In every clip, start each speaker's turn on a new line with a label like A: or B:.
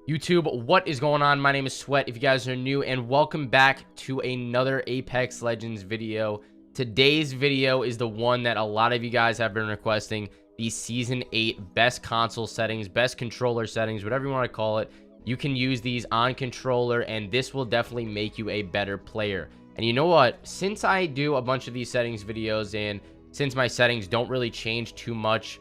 A: YouTube, what is going on? My name is Sweat if you guys are new, and welcome back to another Apex Legends video. Today's video is the one that a lot of you guys have been requesting, the Season 8 best console settings, best controller settings, whatever you want to call it. You can use these on controller, and this will definitely make you a better player. And you know what? Since I do a bunch of these settings videos, and since my settings don't really change too much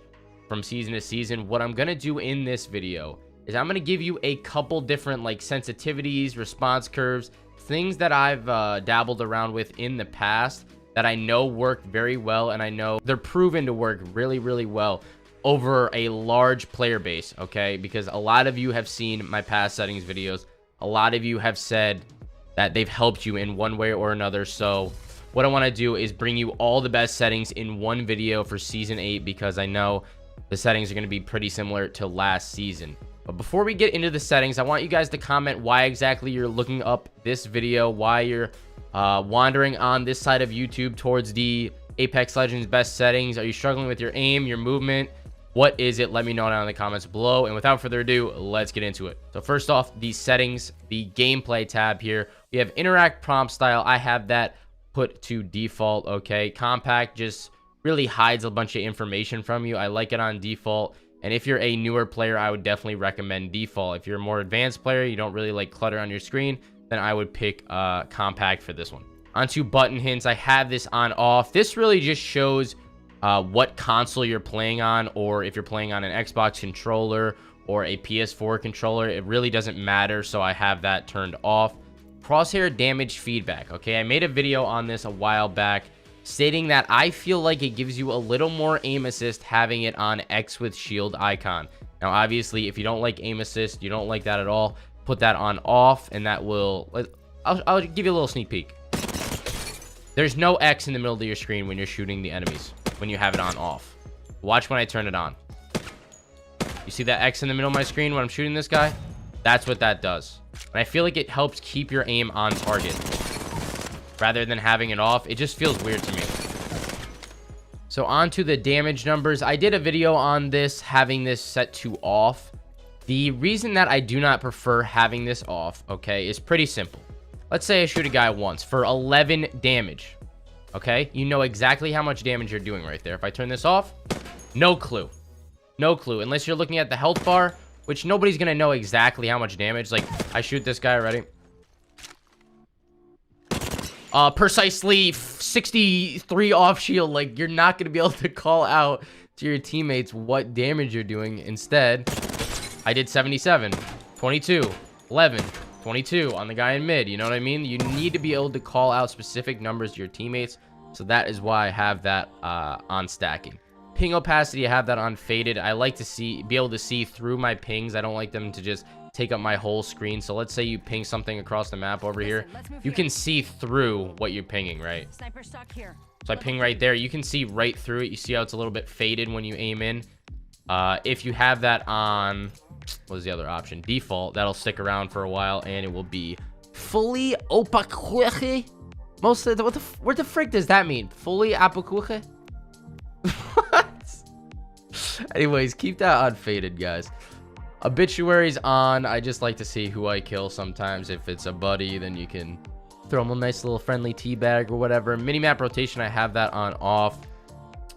A: from season to season, what I'm going to do in this video is I'm going to give you a couple different like sensitivities, response curves, things that I've dabbled around with in the past that I know work very well, and I know they're proven to work really, really well over a large player base, okay? Because a lot of you have seen my past settings videos. A lot of you have said that they've helped you in one way or another. So what I want to do is bring you all the best settings in one video for Season 8, because I know the settings are going to be pretty similar to last season. But before we get into the settings, I want you guys to comment why exactly you're looking up this video, why you're wandering on this side of YouTube towards the Apex Legends best settings. Are you struggling with your aim, your movement? What is it? Let me know down in the comments below. And without further ado, let's get into it. So first off, the settings, the gameplay tab here. We have interact prompt style. I have that put to default, okay? Compact just really hides a bunch of information from you. I like it on default. And if you're a newer player, I would definitely recommend default. If you're a more advanced player, you don't really like clutter on your screen, then I would pick compact for this one. Onto button hints, I have this on off. This really just shows what console you're playing on, or if you're playing on an Xbox controller or a PS4 controller. It really doesn't matter, so I have that turned off. Crosshair damage feedback, okay? I made a video on this a while back stating that I feel like it gives you a little more aim assist having it on X with shield icon. Now, obviously, if you don't like aim assist, you don't like that at all, put that on off, and that will... I'll give you a little sneak peek. There's no X in the middle of your screen when you're shooting the enemies, when you have it on off. Watch when I turn it on. You see that X in the middle of my screen when I'm shooting this guy? That's what that does. And I feel like it helps keep your aim on target rather than having it off. It just feels weird to me. So on to the damage numbers. I did a video on this, having this set to off. The reason that I do not prefer having this off, okay, is pretty simple. Let's say I shoot a guy once for 11 damage. Okay, you know exactly how much damage you're doing right there. If I turn this off, no clue. No clue, unless you're looking at the health bar, which nobody's gonna know exactly how much damage. Like, I shoot this guy already. Precisely 63 off shield. Like, you're not gonna be able to call out to your teammates what damage you're doing. Instead, I did 77, 22, 11, 22 on the guy in mid. You know what I mean? You need to be able to call out specific numbers to your teammates. So that is why I have that on stacking. Ping opacity, I have that on faded. I like to be able to see through my pings. I don't like them to just take up my whole screen. So let's say you ping something across the map over here. You can see through what you're pinging, right? Sniper stock here. So I ping right there. You can see right through it. You see how it's a little bit faded when you aim in. If you have that on, what is the other option? Default, that'll stick around for a while, and it will be fully opaque. Most of the, what the frick does that mean? Fully opaque? What? Anyways, keep that unfaded, guys. Obituaries on. I just like to see who I kill sometimes. If it's a buddy, then you can throw them a nice little friendly teabag or whatever. Minimap rotation, I have that on off.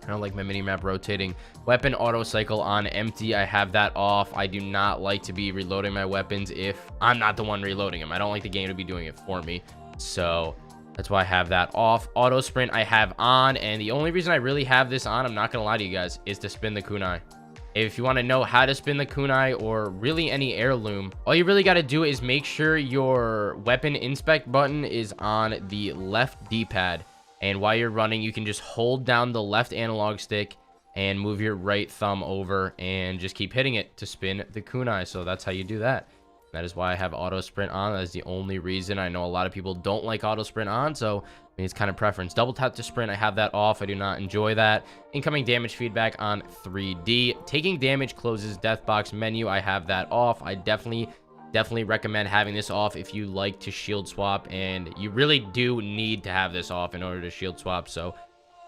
A: I don't like my minimap rotating. Weapon auto cycle on empty, I have that off. I do not like to be reloading my weapons if I'm not the one reloading them. I don't like the game to be doing it for me, so that's why I have that off. Auto sprint I have on, and the only reason I really have this on, I'm not gonna lie to you guys, is to spin the kunai. If you want to know how to spin the kunai, or really any heirloom, all you really got to do is make sure your weapon inspect button is on the left D-pad. And while you're running, you can just hold down the left analog stick and move your right thumb over and just keep hitting it to spin the kunai. So that's how you do that. That is why I have auto sprint on. That is the only reason. I know a lot of people don't like auto sprint on, so I mean, it's kind of preference. Double tap to sprint, I have that off. I do not enjoy that. Incoming damage feedback on 3D. Taking damage closes death box menu, I have that off. I definitely recommend having this off if you like to shield swap, and you really do need to have this off in order to shield swap. So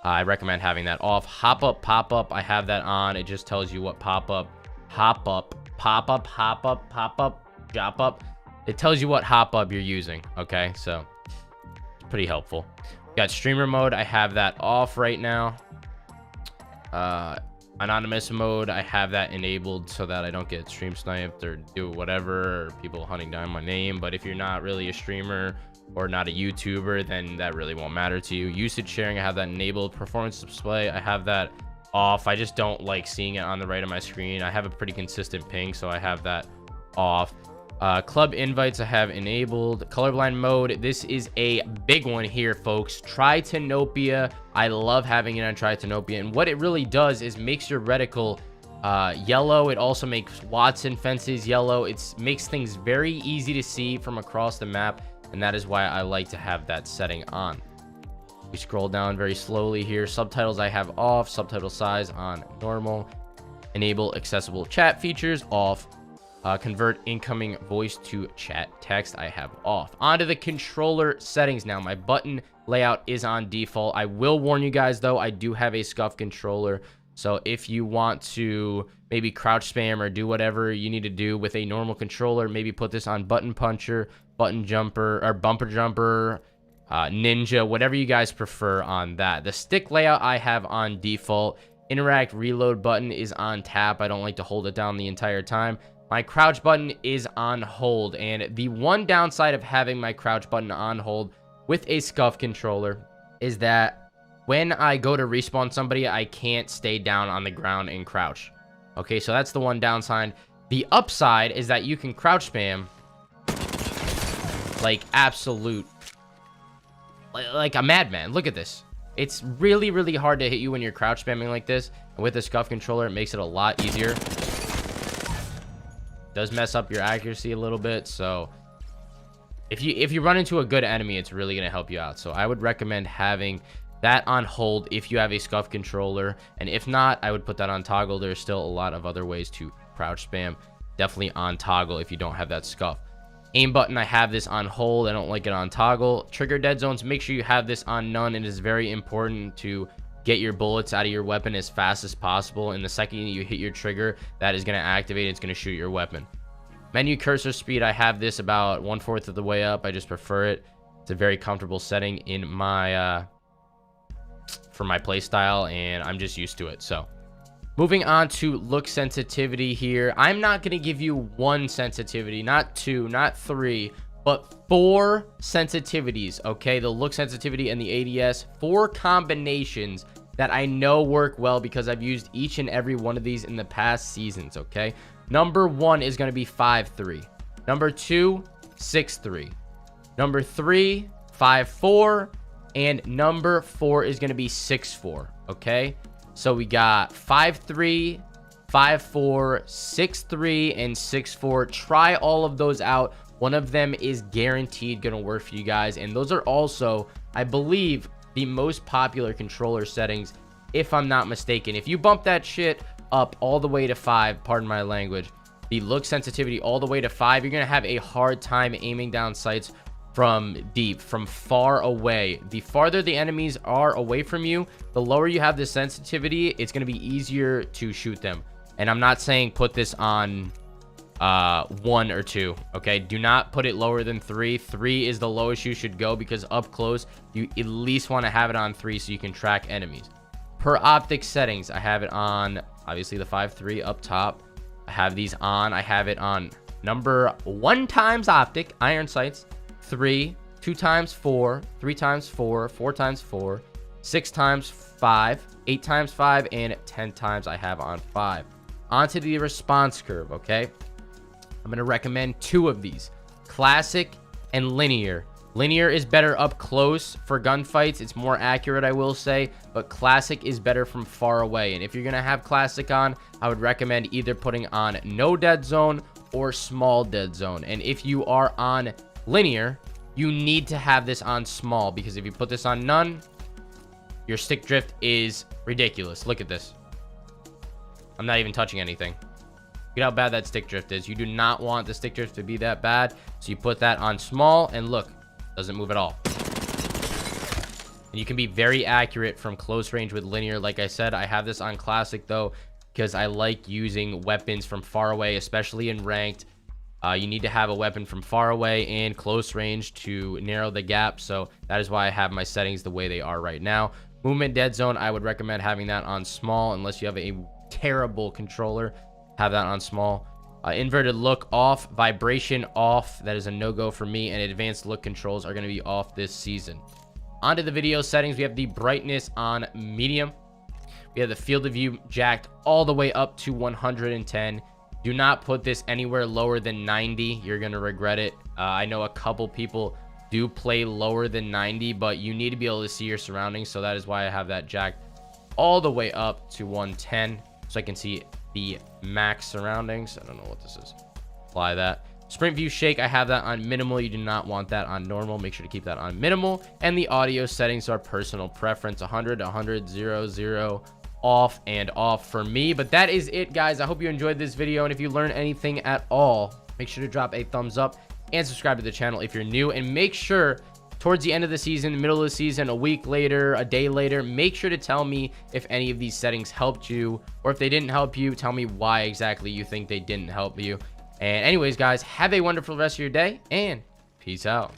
A: I recommend having that off. Hop up, pop up, I have that on. It just tells you what pop up, hop up, pop up, hop up, pop up. drop up, it tells you what hop up you're using. Okay, so it's pretty helpful. Got streamer mode, I have that off right now. Anonymous mode, I have that enabled so that I don't get stream sniped or do whatever, or people hunting down my name. But if you're not really a streamer or not a YouTuber, then that really won't matter to you. Usage sharing, I have that enabled. Performance display, I have that off. I just don't like seeing it on the right of my screen. I have a pretty consistent ping, so I have that off. Club invites, I have enabled. Colorblind mode, this is a big one here, folks. Tritanopia, I love having it on Tritanopia, and what it really does is makes your reticle yellow. It also makes Watson fences yellow. It makes things very easy to see from across the map, and that is why I like to have that setting on. We scroll down very slowly here. Subtitles I have off. Subtitle size on normal. Enable accessible chat features off. Convert incoming voice to chat text I have off. Onto the controller settings now. My button layout is on default. I will warn you guys though, I do have a scuff controller, so if you want to maybe crouch spam or do whatever you need to do with a normal controller, maybe put this on button puncher, button jumper, or bumper jumper, ninja, whatever you guys prefer on that. The stick layout I have on default. Interact reload button is on tap. I don't like to hold it down the entire time. My crouch button is on hold, and the one downside of having my crouch button on hold with a scuff controller is that when I go to respawn somebody, I can't stay down on the ground and crouch. Okay, so that's the one downside. The upside is that you can crouch spam like absolute, like a madman. Look at this. It's really, really hard to hit you when you're crouch spamming like this, and with the scuff controller, it makes it a lot easier. Does mess up your accuracy a little bit, so if you run into a good enemy, it's really going to help you out. So I would recommend having that on hold if you have a scuff controller, and if not, I would put that on toggle. There's still a lot of other ways to crouch spam. Definitely on toggle if you don't have that scuff. Aim button, I have this on hold. I don't like it on toggle. Trigger dead zones, make sure you have this on none. It is very important to get your bullets out of your weapon as fast as possible, and the second you hit your trigger, that is going to activate. It's going to shoot your weapon. Menu cursor speed, I have this about 1/4 of the way up. I just prefer it. It's a very comfortable setting in my for my playstyle, and I'm just used to it. So moving on to look sensitivity here, I'm not going to give you one sensitivity, not two, not three, but 4 sensitivities. Okay, the look sensitivity and the ADS, 4 combinations that I know work well because I've used each and every one of these in the past seasons. Okay, number 1 is going to be 5-3, number 2 6-3, number 3 5-4, and number 4 is going to be 6-4. Okay, so we got 5-3, 5-4, 6-3, and 6-4. Try all of those out. One of them is guaranteed going to work for you guys. And those are also, I believe, the most popular controller settings, if I'm not mistaken. If you bump that shit up all the way to 5, pardon my language, the look sensitivity all the way to 5, you're going to have a hard time aiming down sights from deep, from far away. The farther the enemies are away from you, the lower you have the sensitivity, it's going to be easier to shoot them. And I'm not saying put this on 1 or 2. Okay, do not put it lower than 3. 3 is the lowest you should go, because up close you at least want to have it on 3 so you can track enemies. Per optic settings, I have it on obviously the 5-3 up top. I have these on. I have it on number 1 times optic iron sights, 3, 2 times 4, 3 times 4, 4 times 4, 6 times 5, 8 times 5, and 10 times I have on 5. Onto the response curve. Okay, I'm going to recommend 2 of these, classic and linear. Linear is better up close for gunfights. It's more accurate, I will say, but classic is better from far away. And if you're going to have classic on, I would recommend either putting on no dead zone or small dead zone. And if you are on linear, you need to have this on small, because if you put this on none, your stick drift is ridiculous. Look at this. I'm not even touching anything. Look at how bad that stick drift is. You do not want the stick drift to be that bad, so you put that on small, and look, doesn't move at all. And you can be very accurate from close range with linear. Like I said, I have this on classic though, because I like using weapons from far away, especially in ranked. You need to have a weapon from far away and close range to narrow the gap. So that is why I have my settings the way they are right now. Movement dead zone, I would recommend having that on small unless you have a terrible controller. Have that on small. Inverted look off, vibration off. That is a no-go for me, and advanced look controls are going to be off this season. Onto the video settings, we have the brightness on medium. We have the field of view jacked all the way up to 110. Do not put this anywhere lower than 90. You're going to regret it. I know a couple people do play lower than 90, but you need to be able to see your surroundings. So that is why I have that jacked all the way up to 110 so I can see the max surroundings. I don't know what this is. Apply that. Sprint view shake, I have that on minimal. You do not want that on normal. Make sure to keep that on minimal. And the audio settings are personal preference, 100, 100, 0, 0, off and off for me. But that is it, guys. I hope you enjoyed this video, and if you learned anything at all, make sure to drop a thumbs up and subscribe to the channel if you're new. And make sure towards the end of the season, middle of the season, a week later, a day later, make sure to tell me if any of these settings helped you, or if they didn't help you, tell me why exactly you think they didn't help you. And anyways, guys, have a wonderful rest of your day, and peace out.